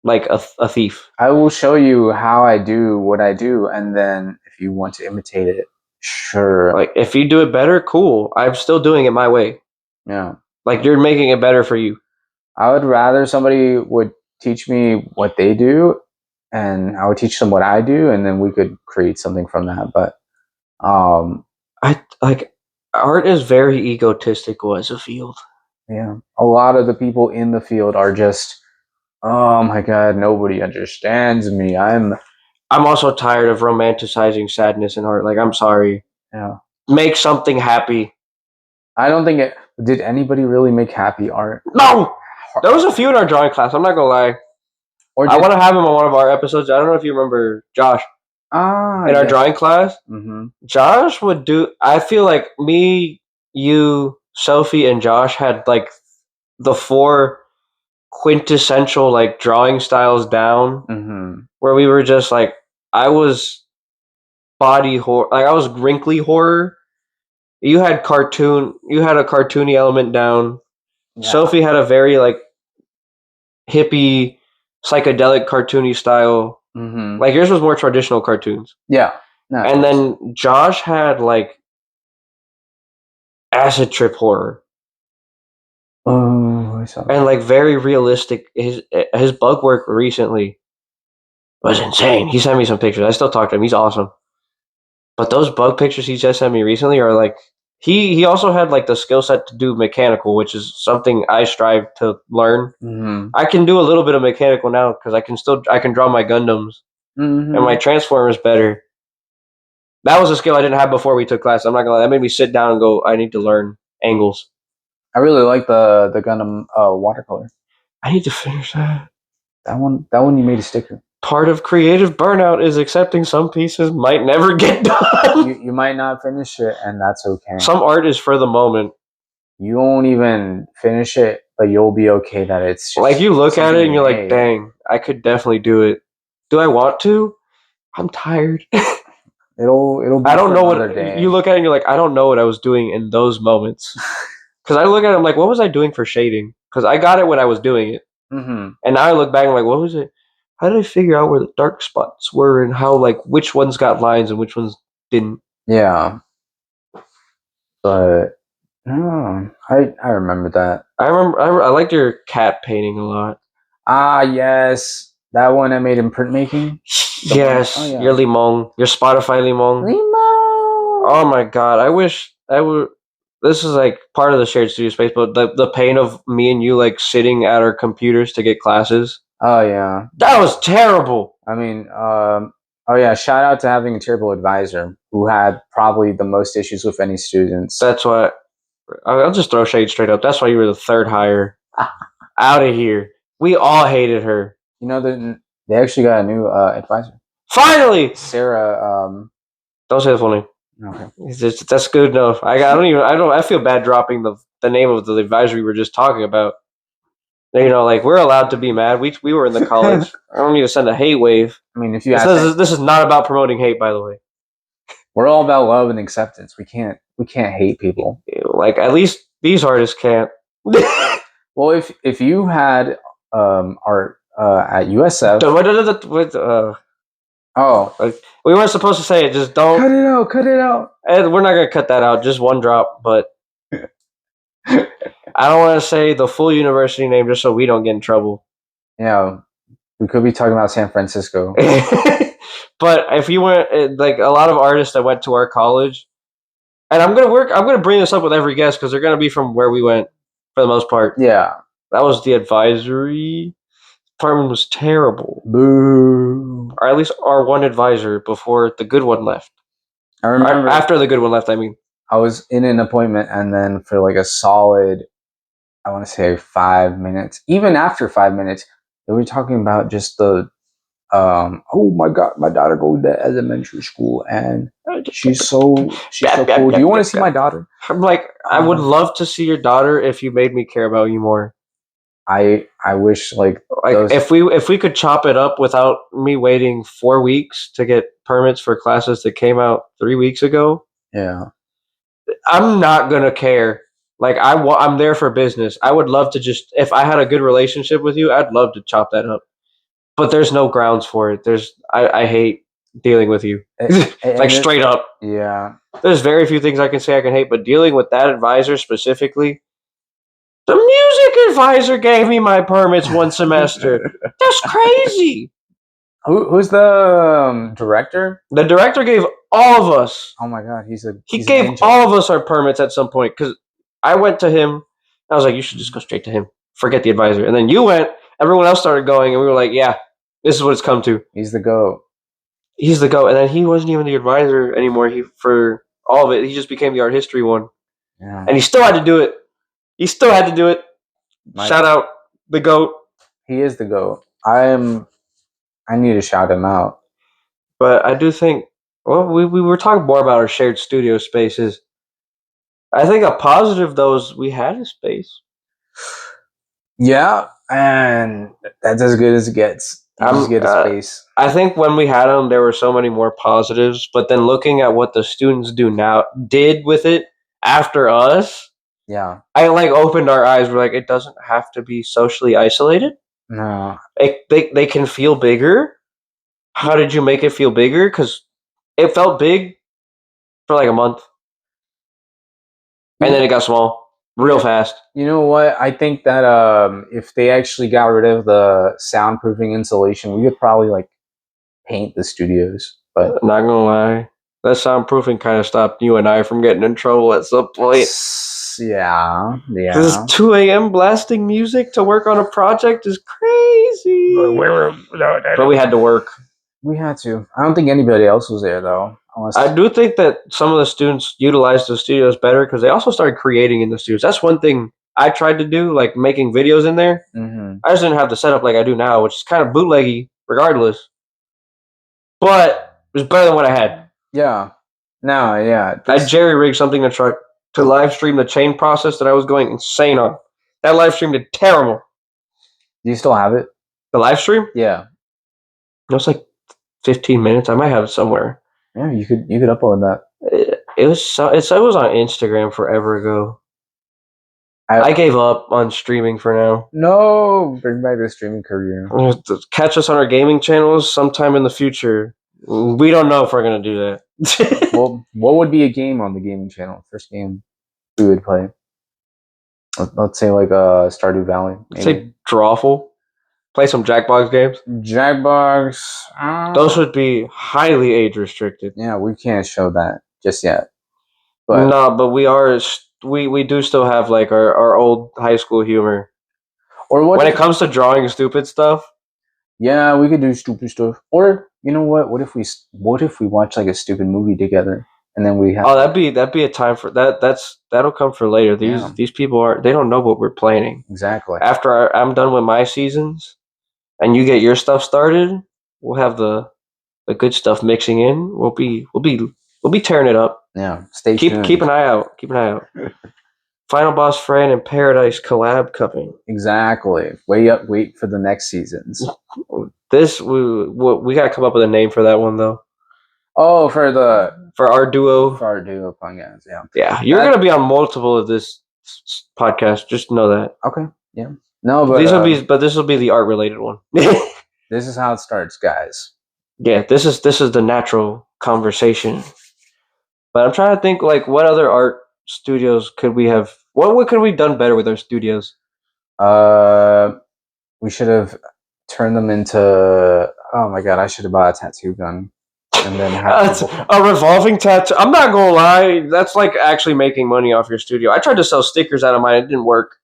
like a thief. I will show you how I do what I do, and then if you want to imitate it, sure. Like if you do it better, cool. I'm still doing it my way. Yeah. Like you're making it better for you. I would rather somebody would teach me what they do, and I would teach them what I do, and then we could create something from that. But I like art is very egotistical as a field. yeah, a lot of the people in the field are just, oh my god, nobody understands me. I'm also tired of romanticizing sadness in art. Like I'm sorry. yeah. Make something happy. I don't think it. Did anybody really make happy art? No, there was a few in our drawing class. I'm not gonna lie. Or I want to have him on one of our episodes. I don't know if you remember Josh in our drawing class. Mm-hmm. Josh would do. I feel like me, you, Sophie, and Josh had like the 4 quintessential like drawing styles down. Mm-hmm. Where we were just like, I was body horror, like I was wrinkly horror. You had a cartoony element down. Yeah. Sophie had a very like hippie, psychedelic, cartoony style. Mm-hmm. Like yours was more traditional cartoons. Yeah. No, And then Josh had like acid trip horror. Oh, I saw that. And like very realistic. His bug work recently was insane. He sent me some pictures. I still talk to him. He's awesome. But those bug pictures he just sent me recently are like he also had like the skill set to do mechanical, which is something I strive to learn. Mm-hmm. I can do a little bit of mechanical now because I can draw my Gundams Mm-hmm. and my Transformers better. That was a skill I didn't have before we took class. I'm not gonna lie. That made me sit down and go, I need to learn angles. I really like the Gundam watercolor. I need to finish that. That one you made a sticker. Part of creative burnout is accepting some pieces might never get done. You might not finish it, and that's okay. Some art is for the moment. You won't even finish it, but you'll be okay that it's just like you look at it and you're like, dang, I could definitely do it. Do I want to? I'm tired. It'll be I don't know what day. You look at it and you're like, I don't know what I was doing in those moments. Because I look at it, I'm like, what was I doing for shading? Because I got it when I was doing it. Mm-hmm. And now I look back and I'm like, what was it? How did I figure out where the dark spots were and how, like, which ones got lines and which ones didn't? Yeah. But, no, I remember that. I liked your cat painting a lot. Ah, yes. That one I made in printmaking? Yes, yeah. Your Limon. Your Spotify Limon. Limon! Oh my god, I wish I would. this is like part of the shared studio space, but the pain of me and you like sitting at our computers to get classes. Oh yeah. That was terrible. I mean, oh yeah. Shout out to having a terrible advisor who had probably the most issues with any students. That's why I'll just throw shade straight up. That's why you were the third hire. Out of here. We all hated her. You know, they actually got a new advisor. Finally, Sarah. Don't say the full name. Okay. That's good enough. I feel bad dropping the name of the advisor we were just talking about. You know, like we're allowed to be mad. We were in the college. I don't need to send a hate wave. I mean, if you this is not about promoting hate, by the way. We're all about love and acceptance. We can't hate people. Like at least these artists can't. Well, if you had art at USF. We weren't supposed to say it. Just don't cut it out. And we're not gonna cut that out. Just one drop, but I don't want to say the full university name just so we don't get in trouble. Yeah, we could be talking about San Francisco. But if you went, like a lot of artists that went to our college, and I'm gonna bring this up with every guest because they're gonna be from where we went for the most part. Yeah, that was the advisory department was terrible. Boo. Or at least our one advisor before the good one left. I remember after the good one left. I mean, I was in an appointment, and then for like a solid, I want to say 5 minutes. Even after 5 minutes, they were talking about just the, oh my god, my daughter goes to elementary school, and she's so cool. Do you want to see my daughter? I'm like, I would love to see your daughter if you made me care about you more. I wish like if we could chop it up without me waiting 4 weeks to get permits for classes that came out 3 weeks ago. Yeah, I'm not gonna care. Like I'm there for business. I would love to just if I had a good relationship with you, I'd love to chop that up. But there's no grounds for it. I hate dealing with you. Like straight up. Yeah. There's very few things I can say I can hate, but dealing with that advisor specifically. The music advisor gave me my permits one semester. That's crazy. Who's the director? The director gave all of us. Oh my god, he gave all of us our permits at some point because I went to him. I was like, you should just go straight to him. Forget the advisor. And then you went. Everyone else started going, and we were like, yeah, this is what it's come to. He's the GOAT. He's the GOAT. And then he wasn't even the advisor anymore. For all of it, he just became the art history one. Yeah. And he still had to do it. Shout out the GOAT. He is the GOAT. I need to shout him out. But I do think, well, we were talking more about our shared studio spaces. I think a positive, though, is we had a space. Yeah, and that's as good as it gets. Just get a space. I think when we had them, there were so many more positives. But then looking at what the students did with it after us, yeah, I like opened our eyes. We're like, it doesn't have to be socially isolated. No, they can feel bigger. How did you make it feel bigger? Because it felt big for like a month, and then it got small real fast. You know what? I think that if they actually got rid of the soundproofing insulation, we could probably like paint the studios. But not gonna lie, that soundproofing kind of stopped you and I from getting in trouble at some point. Yeah. Because 2 a.m. blasting music to work on a project is crazy. But we had to work. We had to. I don't think anybody else was there though. I do think that some of the students utilized the studios better because they also started creating in the studios. That's one thing I tried to do, like making videos in there. Mm-hmm. I just didn't have the setup like I do now, which is kind of bootleggy regardless. But it was better than what I had. Yeah. No, yeah. I jerry-rigged something to try to live stream the chain process that I was going insane on. That live stream did terrible. Do you still have it? The live stream? Yeah. It was like 15 minutes. I might have it somewhere. Yeah, you could upload that. It was on Instagram forever ago. I gave up on streaming for now. No, bring back the streaming career. Catch us on our gaming channels sometime in the future. We don't know if we're gonna do that. Well, what would be a game on the gaming channel? First game we would play. Let's say like Stardew Valley. Maybe. Say Drawful. Play some Jackbox games. Jackbox. Those would be highly age restricted. Yeah, we can't show that just yet. But we are we do still have like our old high school humor Or what? when it comes to drawing stupid stuff. Yeah, we could do stupid stuff. Or you know what? What if we watch like a stupid movie together, and then we have Oh, that'd be a time for that. That'll come for later. Yeah. These people aren't. They don't know what we're planning. exactly. After I'm done with my seasons, and you get your stuff started, we'll have the good stuff mixing in. We'll be tearing it up. Yeah, stay tuned. Keep an eye out. Keep an eye out. Final Boss Fran and Paradise collab coming. Exactly. Wait for the next seasons. This we gotta come up with a name for that one though. Oh, for our duo. our duo podcast. Yeah. Yeah, you're gonna be on multiple of this podcast. Just know that. Okay. Yeah. No, but this will be the art related one. this is how it starts, guys. Yeah, this is the natural conversation. But I'm trying to think like what other art studios could we have? What could we have done better with our studios? We should have turned them into. Oh my god! I should have bought a tattoo gun, and then have a revolving tattoo. I'm not gonna lie, that's like actually making money off your studio. I tried to sell stickers out of mine; it didn't work.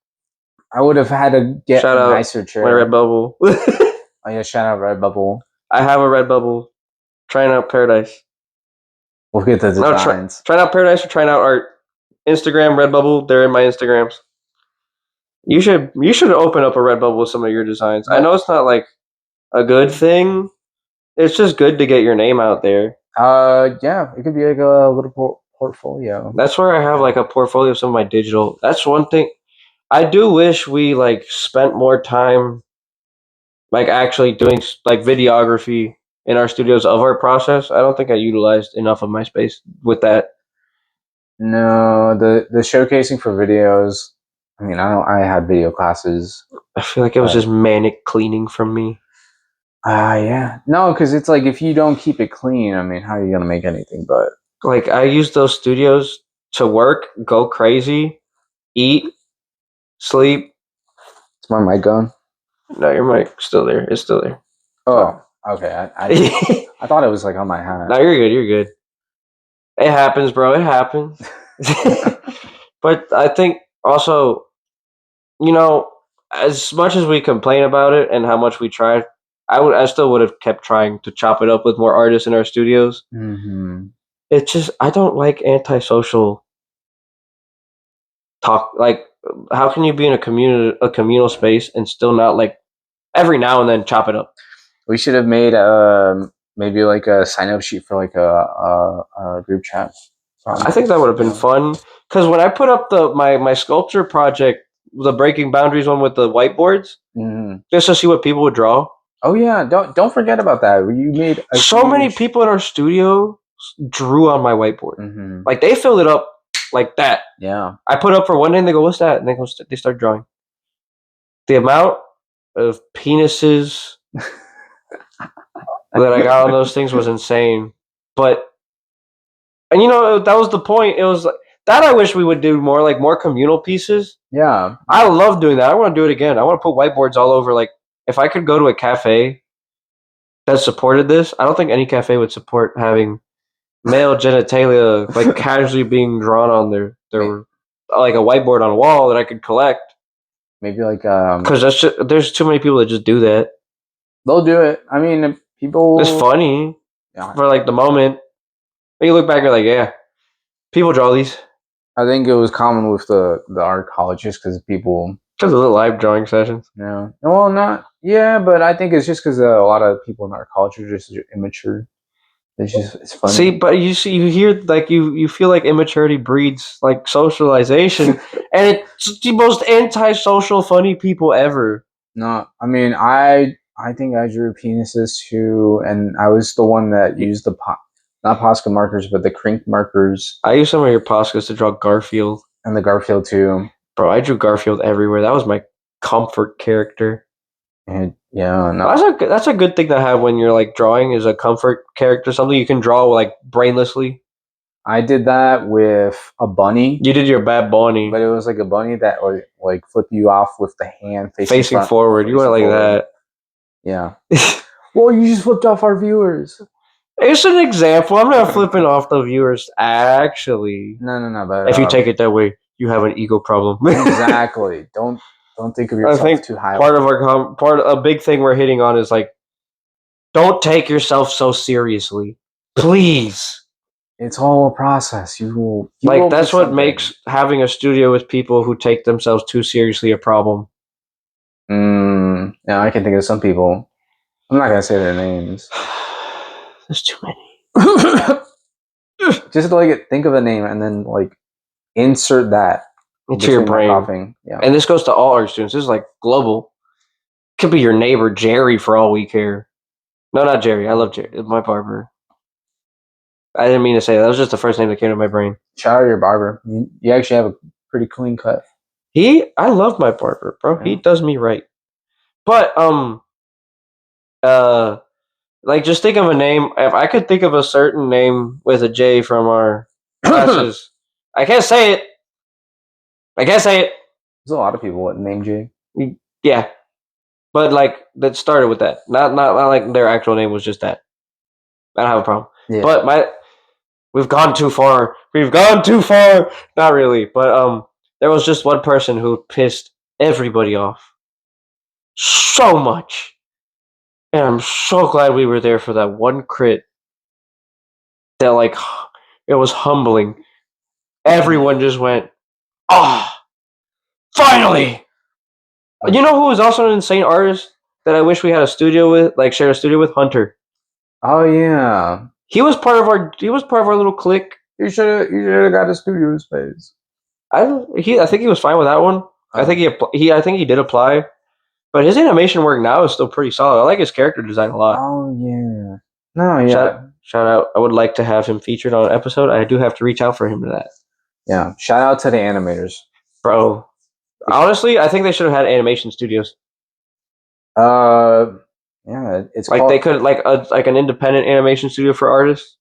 I would have had to get a nicer chair. My Redbubble. Oh yeah, shout out Redbubble. I have a Redbubble. Trying out Paradise. We'll get the designs. Trying out Paradise or trying out art. Instagram, Redbubble. They're in my Instagrams. You should open up a Redbubble with some of your designs. I know it's not like a good thing. It's just good to get your name out there. Yeah, it could be like a little portfolio. That's where I have like a portfolio of some of my digital. That's one thing. I do wish we like spent more time like actually doing like videography in our studios of our process. I don't think I utilized enough of my space with that. No, the showcasing for videos. I mean, I had video classes. I feel like it was just manic cleaning from me. Yeah. No, because it's like if you don't keep it clean, I mean, how are you gonna make anything? But like I use those studios to work, go crazy, eat, sleep. Is my mic gone? No, your mic's still there. It's still there. Oh, okay. I thought it was like on my hat. No, you're good. You're good. It happens, bro. It happens. But I think also, you know, as much as we complain about it and how much we tried, I still would have kept trying to chop it up with more artists in our studios. Mm-hmm. It's just I don't like antisocial talk. Like, how can you be in a communal space and still not like every now and then chop it up? We should have made maybe like a sign up sheet for like a group chat. I think that would have been fun because when I put up my sculpture project, the Breaking Boundaries one with the whiteboards, just to see what people would draw. Oh yeah, don't forget about that. You made so many people in our studio drew on my whiteboard. Mm-hmm. Like they filled it up like that. Yeah, I put up for one day and they go, "What's that?" And they start drawing. The amount of penises that I got on those things was insane. But and you know that was the point. It was that I wish we would do more communal pieces. Yeah, I love doing that. I want to do it again. I want to put whiteboards all over. Like if I could go to a cafe that supported this, I don't think any cafe would support having male genitalia like casually being drawn on their like a whiteboard on a wall that I could collect. Maybe like because there's too many people that just do that. They'll do it. I mean, people. It's funny for like the moment. And you look back and you're like, yeah, people draw these. I think it was common with the art colleges because people. Because of the live drawing sessions. Yeah. Well, not. Yeah, but I think it's just because a lot of people in art college are just immature. It's funny. See, but you hear like you feel like immaturity breeds like socialization, and it's the most antisocial, funny people ever. No, I mean I think I drew penises too, and I was the one that used the not Posca markers, but the Crink markers. I used some of your Poscas to draw Garfield. And the Garfield too. Bro, I drew Garfield everywhere. That was my comfort character. And yeah, no. That's a good thing to have when you're like drawing is a comfort character, something you can draw like brainlessly. I did that with a bunny. You did your Bad Bunny, but it was like a bunny that would like flip you off with the hand facing forward. You went like that. Yeah. Well, you just flipped off our viewers. It's an example. I'm not flipping off the viewers, actually. No. But if you take it that way, you have an ego problem. Exactly. Don't think of I yourself think too high. part of a big thing we're hitting on is like, don't take yourself so seriously, please. It's all a process. You will That's get what something. makes having a studio with people who take themselves too seriously a problem. Yeah, I can think of some people. I'm not gonna say their names. There's too many. Just like think of a name and then like insert that Into your between my brain. coughing. Yeah. And this goes to all art students. This is like global. Could be your neighbor Jerry for all we care. No, not Jerry. I love Jerry. It's my barber. I didn't mean to say that. That was just the first name that came to my brain. Shout out to your barber. You actually have a pretty clean cut. I love my barber, bro. Yeah. He does me right. But like just think of a name. If I could think of a certain name with a J from our classes, I can't say it. There's a lot of people named Jay. Yeah, but like that started with that. Not like their actual name was just that. I don't have a problem. Yeah. But we've gone too far. We've gone too far. Not really, but there was just one person who pissed everybody off so much, and I'm so glad we were there for that one crit. That like it was humbling. Everyone just went, "Ah, finally!" You know who was also an insane artist that I wish we had a studio with, like shared a studio with? Hunter. Oh yeah. He was part of our little clique. You should have got a studio space. I think he was fine with that one. I think he did apply, but his animation work now is still pretty solid. I like his character design a lot. Oh yeah. No, yeah. Shout out! I would like to have him featured on an episode. I do have to reach out for him to that. Yeah. Shout out to the animators, bro. Honestly, I think they should have had animation studios. Yeah, it's like they could like an independent animation studio for artists,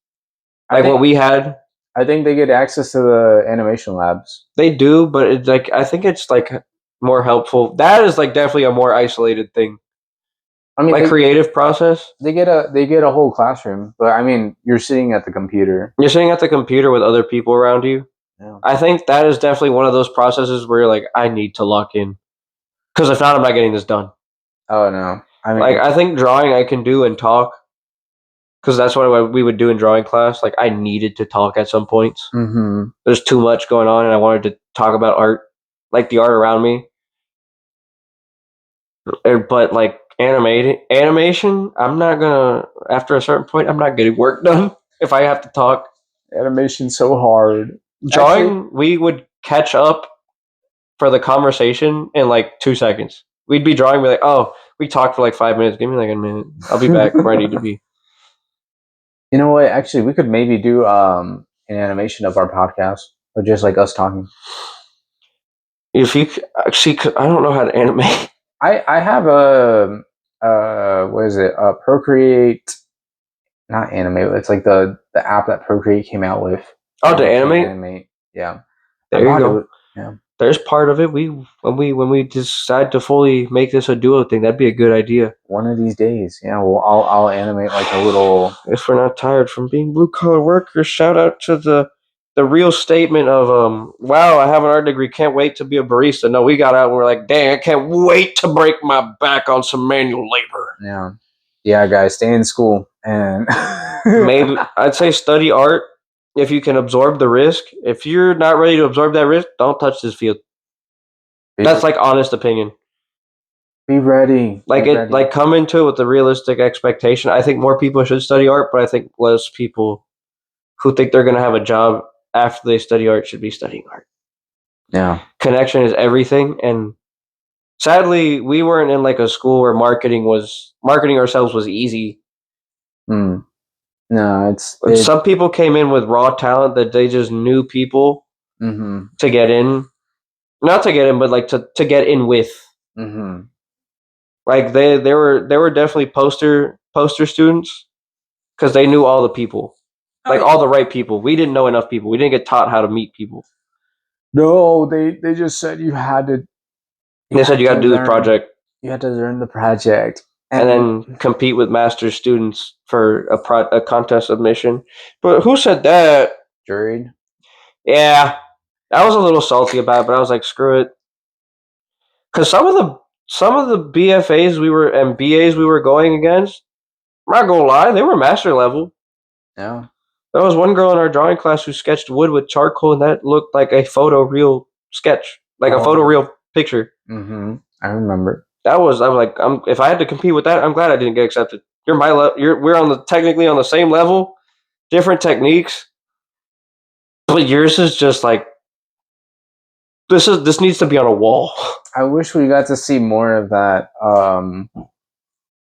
like what we had. I think they get access to the animation labs. They do, but it's like I think it's like more helpful. That is like definitely a more isolated thing. I mean, like creative process. They get a whole classroom, but I mean, you're sitting at the computer. You're sitting at the computer with other people around you. Yeah. I think that is definitely one of those processes where you're like, I need to lock in, because if not, I'm not getting this done. Oh no. I mean, like I think drawing I can do and talk, because that's what we would do in drawing class. Like I needed to talk at some points. Mm-hmm. There's too much going on, and I wanted to talk about art, like the art around me. But like animation, I'm not gonna. After a certain point, I'm not getting work done if I have to talk. Animation's so hard. Drawing, actually, we would catch up for the conversation in like 2 seconds. We'd be drawing, be like, oh, we talked for like 5 minutes. Give me like a minute. I'll be back where I need to be. You know what? Actually, we could maybe do an animation of our podcast, or just like us talking. If you actually, I don't know how to animate. I have a what is it? Procreate, not Animate. It's like the app that Procreate came out with. Oh, to animate. Yeah. There you go. Yeah. There's part of it. When we decide to fully make this a duo thing, that'd be a good idea. One of these days, yeah. Well, I'll animate like a little. If we're not tired from being blue collar workers, shout out to the real statement of wow, I have an art degree, can't wait to be a barista. No, we got out and we're like, dang, I can't wait to break my back on some manual labor. Yeah, guys, stay in school and maybe I'd say study art. If you can absorb the risk. If you're not ready to absorb that risk, don't touch this field. That's like honest opinion. Be ready. Like come into it with a realistic expectation. I think more people should study art, but I think less people who think they're going to have a job after they study art should be studying art. Yeah. Connection is everything, and sadly, we weren't in like a school where marketing ourselves was easy. No, some people came in with raw talent that they just knew people to get in. Not to get in, but like to get in with. Mm-hmm. Like they were definitely poster students because they knew all the people, like all the right people. We didn't know enough people. We didn't get taught how to meet people. No, they just said you had to. They said you got to do this project. You had to learn the project. And then compete with master's students for a contest submission. But who said that? Juried. Yeah. I was a little salty about it, but I was like, screw it, because some of the BFAs we were and BAs we were going against, I'm not gonna lie, they were master level. Yeah. There was one girl in our drawing class who sketched wood with charcoal, and that looked like a photoreal sketch, like a Oh. photoreal picture. Mm-hmm. I remember. I was like, if I had to compete with that, I'm glad I didn't get accepted. You're my we're on the technically on the same level, different techniques, but yours is just like this needs to be on a wall. I wish we got to see more of that.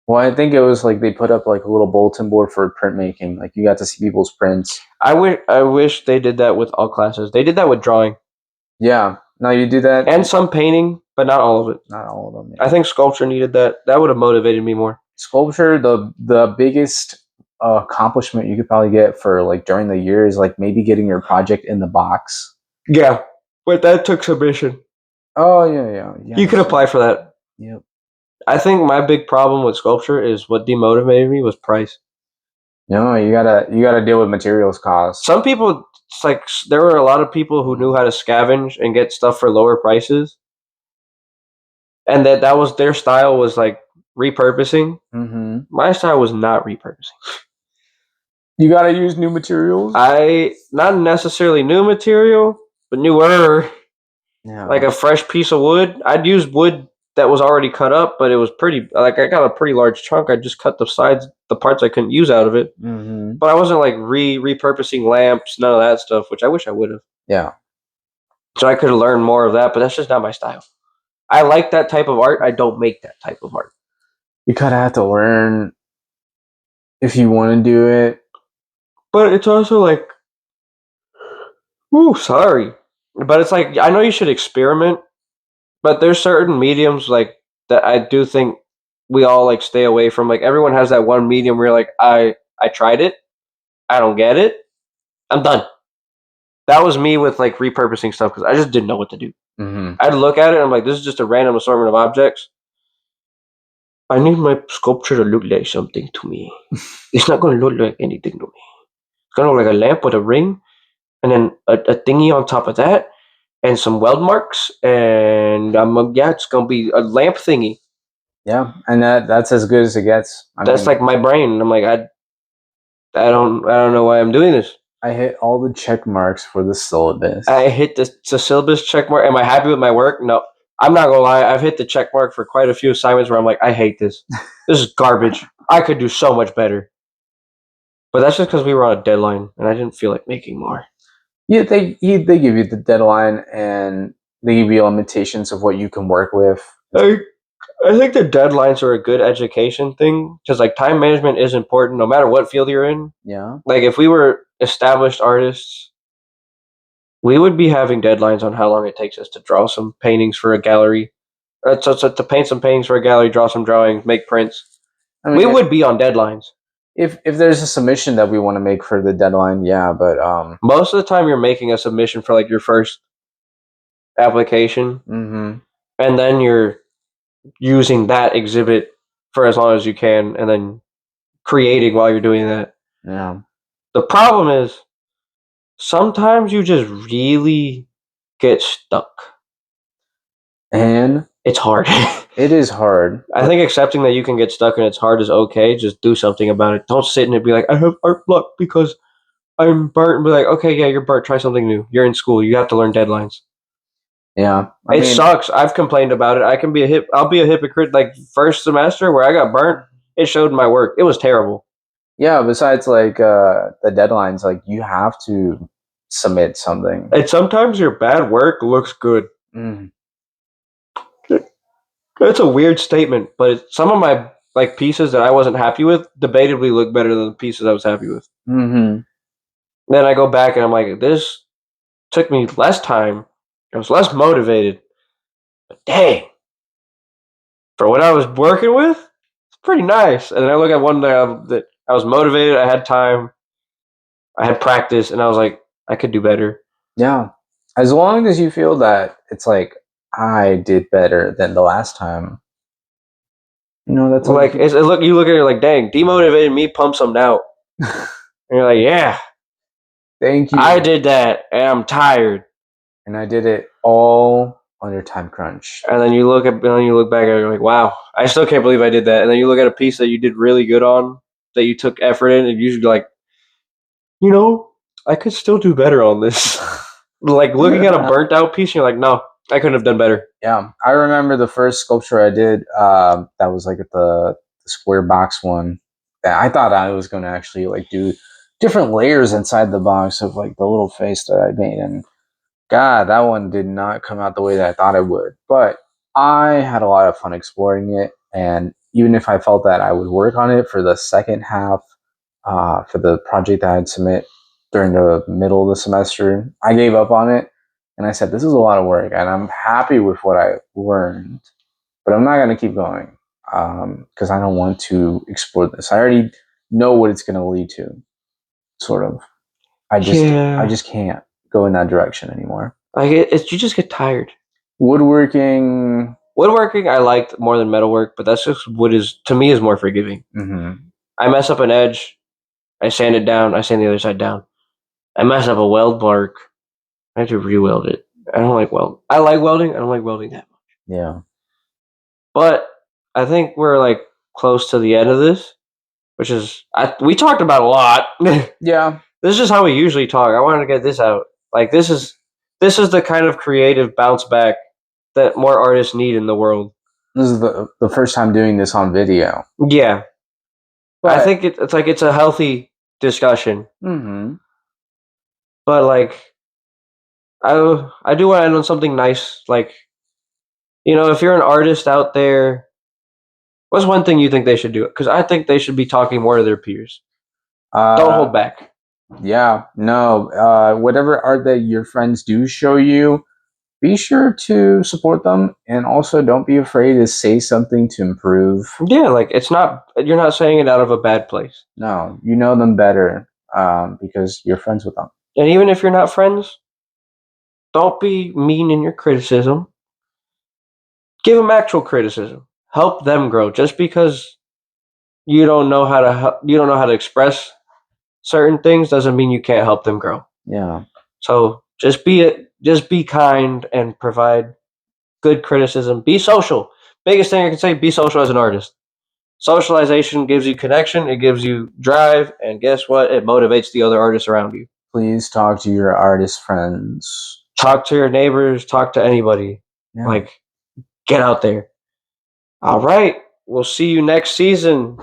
Well, I think it was like they put up like a little bulletin board for printmaking. Like you got to see people's prints. I wish they did that with all classes. They did that with drawing Yeah. Now you do that. and some painting, but not all of it. Not all of them. Yeah. I think sculpture needed that. That would have motivated me more. Sculpture, the biggest accomplishment you could probably get for like during the year is like maybe getting your project in the box. Yeah, but that took submission. Oh yeah. You could apply for that. Yep. I think my big problem with sculpture is what demotivated me was price. No, you gotta deal with materials costs. Some people, it's like there were a lot of people who knew how to scavenge and get stuff for lower prices, and that was their style was like repurposing. Mm-hmm. My style was not repurposing. You gotta use new materials. I not necessarily new material, but newer, Yeah. like a fresh piece of wood. I'd use wood that was already cut up, but it was pretty. Like I got a pretty large chunk. I just cut the sides, the parts I couldn't use out of it. Mm-hmm. But I wasn't like repurposing lamps, none of that stuff, which I wish I would have. Yeah. So I could have learned more of that, but that's just not my style. I like that type of art. I don't make that type of art. You kind of have to learn if you want to do it. But it's also like, ooh, sorry. But it's like I know you should experiment, but there's certain mediums like that I do think we all like stay away from. Like everyone has that one medium where you're like, I tried it, I don't get it, I'm done. That was me with like repurposing stuff because I just didn't know what to do. Mm-hmm. I'd look at it and I'm like, this is just a random assortment of objects. I need my sculpture to look like something to me. It's not going to look like anything to me. It's going to look like a lamp with a ring and then a thingy on top of that and some weld marks. And yeah, it's going to be a lamp thingy. Yeah, and that's as good as it gets. That's like my brain. I'm like, I don't know why I'm doing this. I hit all the check marks for the syllabus. I hit the syllabus check mark. Am I happy with my work? No. I'm not gonna lie, I've hit the check mark for quite a few assignments where I'm like, I hate this. This is garbage. I could do so much better. But that's just because we were on a deadline and I didn't feel like making more. Yeah, they give you the deadline and they give you limitations of what you can work with. I think the deadlines are a good education thing because like time management is important no matter what field you're in. Yeah. Like if we were established artists, we would be having deadlines on how long it takes us to draw some paintings for a gallery. So to paint some paintings for a gallery, draw some drawings, make prints. I mean, we would be on deadlines. If there's a submission that we want to make for the deadline, yeah, but most of the time you're making a submission for like your first application, and then you're using that exhibit for as long as you can, and then creating while you're doing that. Yeah. The problem is sometimes you just really get stuck, and it's hard. It is hard. I think accepting that you can get stuck and it's hard is okay. Just do something about it. Don't sit and be like, I have art block because I'm burnt. And be like, okay, yeah, you're burnt. Try something new. You're in school. You have to learn deadlines. Yeah, it sucks. I've complained about it. I'll be a hypocrite. Like first semester where I got burnt, it showed my work. It was terrible. Yeah. Besides, like the deadlines, like you have to submit something. And sometimes your bad work looks good. That's a weird statement, but some of my like pieces that I wasn't happy with debatably look better than the pieces I was happy with. Then I go back and I'm like, this took me less time. I was less motivated. But dang, for what I was working with, it's pretty nice. And then I look at one that I was motivated, I had time, I had practice, and I was like, I could do better. Yeah. As long as you feel that it's like, I did better than the last time. You know, that's like you look at it like, dang, demotivated me, pump something out. And you're like, yeah. Thank you. I did that and I'm tired. And I did it all under time crunch. And then you look back at it, you're like, wow, I still can't believe I did that. And then you look at a piece that you did really good on, that you took effort in, and you're like, I could still do better on this. Like looking at a burnt out piece, and you're like, no, I couldn't have done better. Yeah, I remember the first sculpture I did. That was like the square box one. I thought I was going to actually like do different layers inside the box of like the little face that I made, and God, that one did not come out the way that I thought it would. But I had a lot of fun exploring it, and even if I felt that I would work on it for the second half, for the project that I'd submit during the middle of the semester, I gave up on it, and I said, "This is a lot of work, and I'm happy with what I learned, but I'm not going to keep going because I don't want to explore this. I already know what it's going to lead to, sort of. I just can't go in that direction anymore." Like you just get tired. Woodworking, I liked more than metalwork, but that's just wood is to me is more forgiving. mm-hmm. I mess up an edge, I sand it down, I sand the other side down. I mess up a weld mark, I have to re-weld it. I don't like weld. I like welding. I don't like welding that much. Yeah, but I think we're like close to the end of this, which is we talked about a lot. Yeah, this is just how we usually talk. I wanted to get this out. Like this is the kind of creative bounce back that more artists need in the world. This is the first time doing this on video. Yeah, but I think it's like it's a healthy discussion. Mm-hmm. But like, I do want to end on something nice. Like, if you're an artist out there, what's one thing you think they should do? Because I think they should be talking more to their peers. Don't hold back. Yeah, no. Whatever art that your friends do show you, be sure to support them, and also don't be afraid to say something to improve. Yeah, like you're not saying it out of a bad place. No, you know them better because you're friends with them. And even if you're not friends, don't be mean in your criticism. Give them actual criticism. Help them grow. Just because you don't know how to express certain things doesn't mean you can't help them grow. Yeah. So just be kind and provide good criticism. Be social. Biggest thing I can say: be social as an artist. Socialization gives you connection. It gives you drive, and guess what? It motivates the other artists around you. Please talk to your artist friends. Talk to your neighbors. Talk to anybody. Yeah. Like, get out there. All right. We'll see you next season.